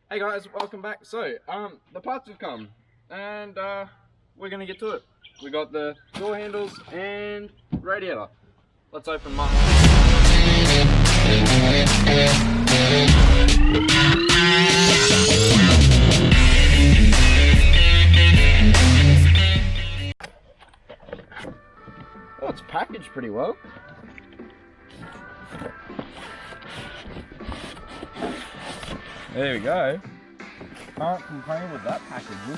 Hey guys, welcome back. So, the parts have come, and we're gonna get to it. We got the door handles and radiator. Let's open them up. Oh, it's packaged pretty well. There we go. Can't complain with that packaging.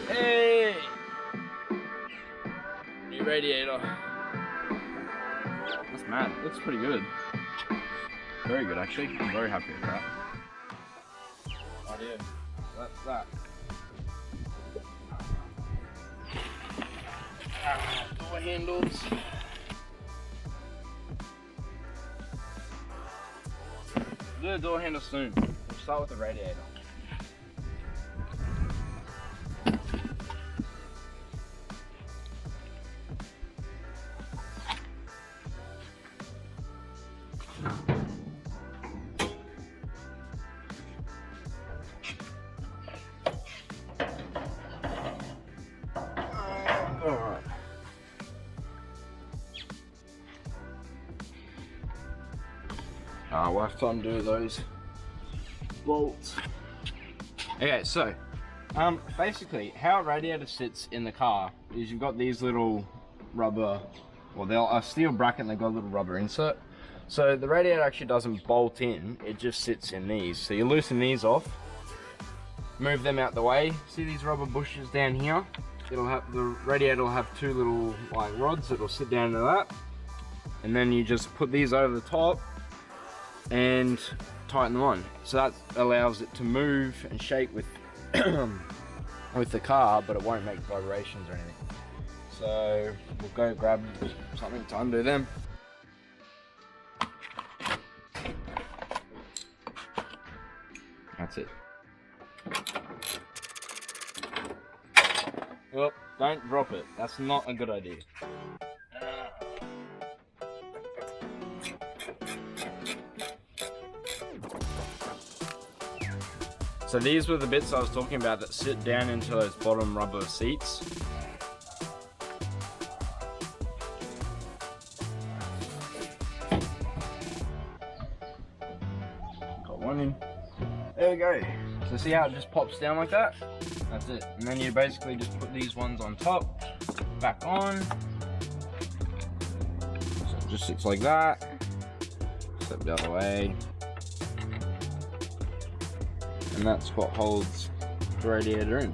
Hey! New radiator. That's mad. Looks pretty good. Very good actually. I'm very happy with that. Oh yeah. That's that. Door handles. We'll do the door handle soon. We'll start with the radiator. Alright. We'll have to undo those bolts. Okay, so basically how a radiator sits in the car is you've got these little rubber, well they're a steel bracket and they've got a little rubber insert. So the radiator actually doesn't bolt in, it just sits in these. So you loosen these off, move them out the way. See these rubber bushes down here? It'll have, the radiator will have two little like rods that will sit down to that. And then you just put these over the top and tighten them on. So that allows it to move and shake with with the car, but it won't make vibrations or anything. So we'll go grab something to undo them. That's it. Well, don't drop it. That's not a good idea. So these were the bits I was talking about that sit down into those bottom rubber seats. Got one in. There we go. So see how it just pops down like that? That's it. And then you basically just put these ones on top, back on. So it just sits like that. Step the other way. And that's what holds the radiator in.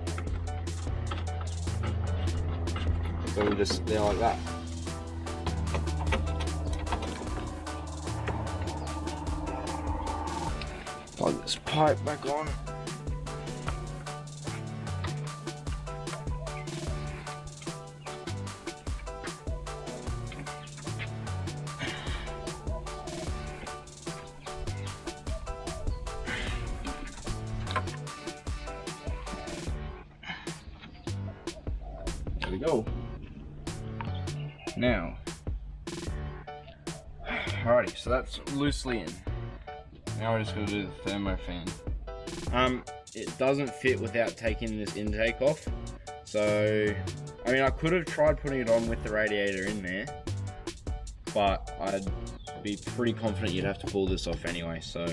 So it'll just sit there like that. Plug this pipe back on. There we go. Now, alrighty, so that's loosely in. Now we're just going to do the thermo fan. It doesn't fit without taking this intake off. So, I mean, I could have tried putting it on with the radiator in there, but I'd be pretty confident you'd have to pull this off anyway. So,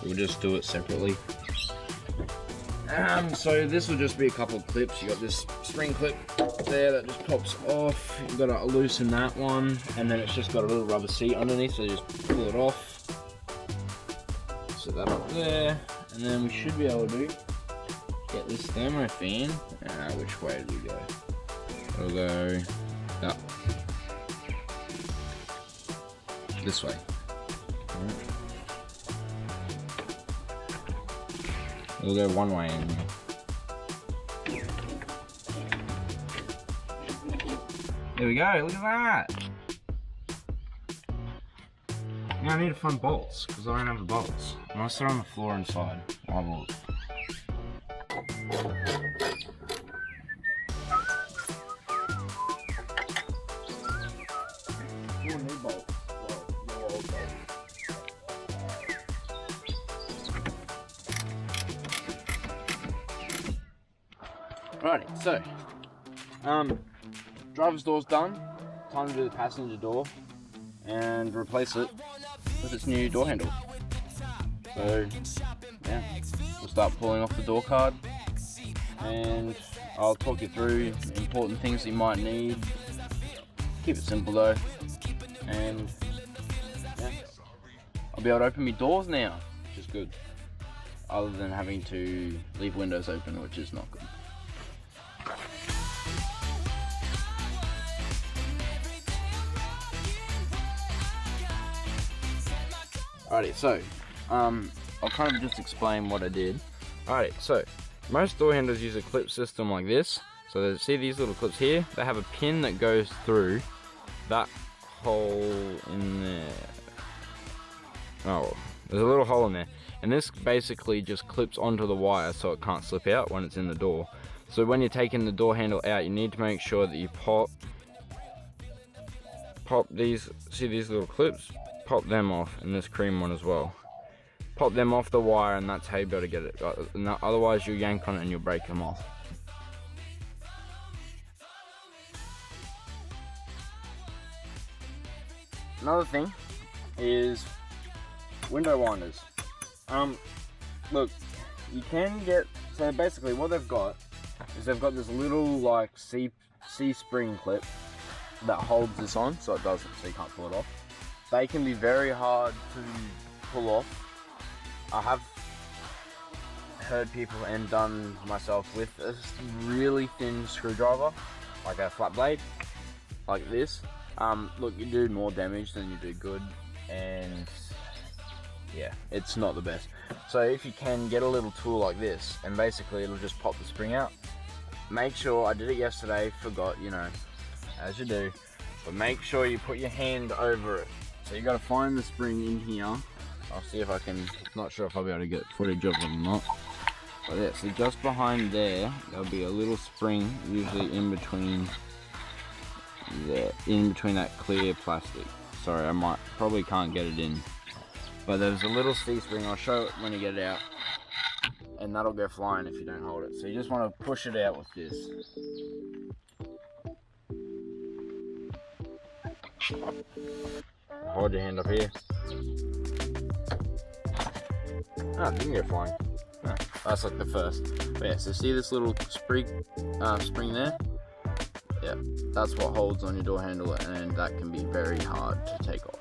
we'll just do it separately. So this will just be a couple of clips. You got this spring clip there that just pops off. You've got to loosen that one, and then it's just got a little rubber seat underneath, so you just pull it off. Set that up there, and then we should be able to get this thermo fan. Which way do we go? It'll go up. This way. It'll go one way in here. There we go, look at that. Now I need to find bolts, because I don't have the bolts. Unless they're on the floor inside. I'll have a look. Alrighty, so driver's door's done. Time to do the passenger door and replace it with its new door handle. So yeah, we'll start pulling off the door card, and I'll talk you through important things that you might need. Keep it simple though, and yeah, I'll be able to open my doors now, which is good. Other than having to leave windows open, which is not good. Alrighty, so I'll kind of just explain what I did. Alrighty, so most door handles use a clip system like this. So see these little clips here? They have a pin that goes through that hole in there. Oh, there's a little hole in there. And this basically just clips onto the wire so it can't slip out when it's in the door. So when you're taking the door handle out, you need to make sure that you pop these, see these little clips? Pop them off, and this cream one as well. Pop them off the wire, and that's how you'll be able to get it. Otherwise you'll yank on it and you'll break them off. Another thing is window winders. Look, you can get, so basically what they've got is they've got this little like C-spring clip that holds this on, so it doesn't, so you can't pull it off. They can be very hard to pull off. I have heard people and done myself with a really thin screwdriver, like a flat blade, like this. Look, you do more damage than you do good, and yeah, it's not the best. So if you can get a little tool like this, and basically it'll just pop the spring out. Make sure, I did it yesterday, forgot, you know, as you do, but make sure you put your hand over it. So you got to find the spring in here. I'll see if I can, not sure if I'll be able to get footage of it or not. But yeah, so just behind there, there'll be a little spring, usually in between there, in between that clear plastic. Sorry, I probably can't get it in. But there's a little C-spring, I'll show it when you get it out. And that'll go flying if you don't hold it. So you just want to push it out with this. Hold your hand up here. Ah, it didn't go flying. Ah, that's like the first. But yeah, so see this little spring there? Yeah, that's what holds on your door handle, and that can be very hard to take off.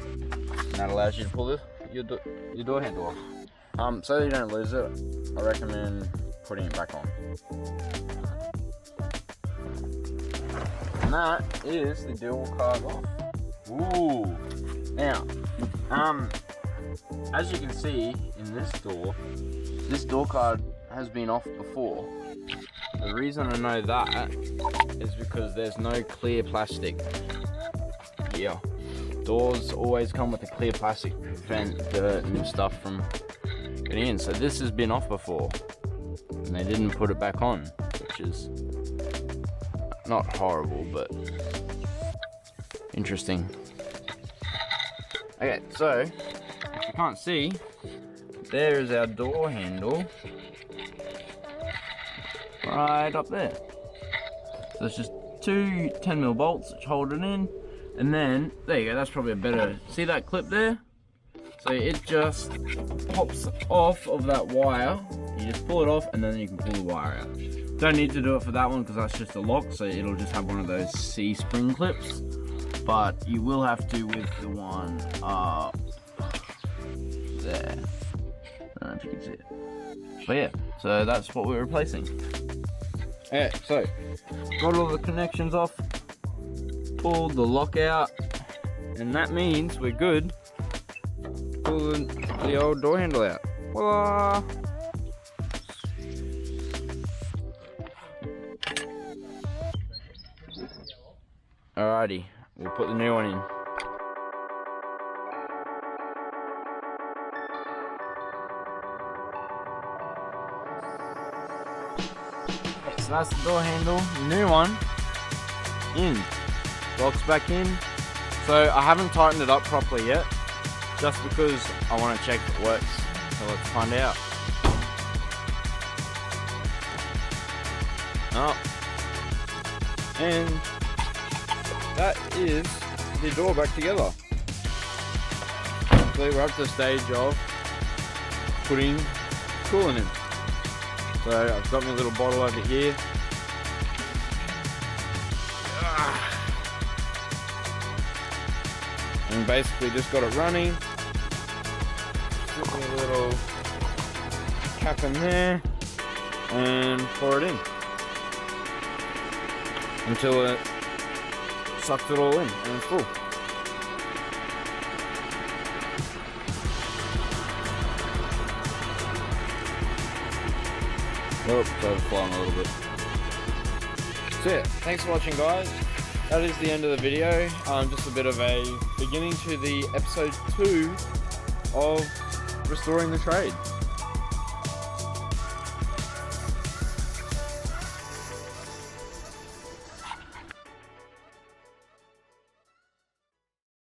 And that allows you to pull your door handle off. So that you don't lose it, I recommend putting it back on. And that is the dual card off. Ooh. Now, as you can see in this door card has been off before. The reason I know that is because there's no clear plastic here. Doors always come with a clear plastic to prevent dirt and stuff from getting in. So this has been off before, and they didn't put it back on, which is not horrible, but interesting. Okay, so if you can't see, there is our door handle right up there. So it's just two 10mm bolts which hold it in, and then there you go. That's probably a better, see that clip there? So it just pops off of that wire. You just pull it off, and then you can pull the wire out. Don't need to do it for that one because that's just a lock, so it'll just have one of those C-spring clips. But you will have to with the one up there. I don't know if you can see it. But yeah, so that's what we're replacing. Okay, so got all the connections off, pulled the lock out, and that means we're good. Pull the old door handle out. Voila! Alrighty, we'll put the new one in. So that's the door handle, new one, in. Locks back in. So I haven't tightened it up properly yet, just because I want to check if it works. So let's find out. Oh. And that is the door back together. So we're up to the stage of putting coolant in. So I've got my little bottle over here. And basically just got it running. Put my little cap in there and pour it in until it sucks it all in and it's full. Oh, it's overflowing a little bit. That's it. Thanks for watching, guys. That is the end of the video. Just a bit of a beginning to the episode 2 of Restoring the Trade.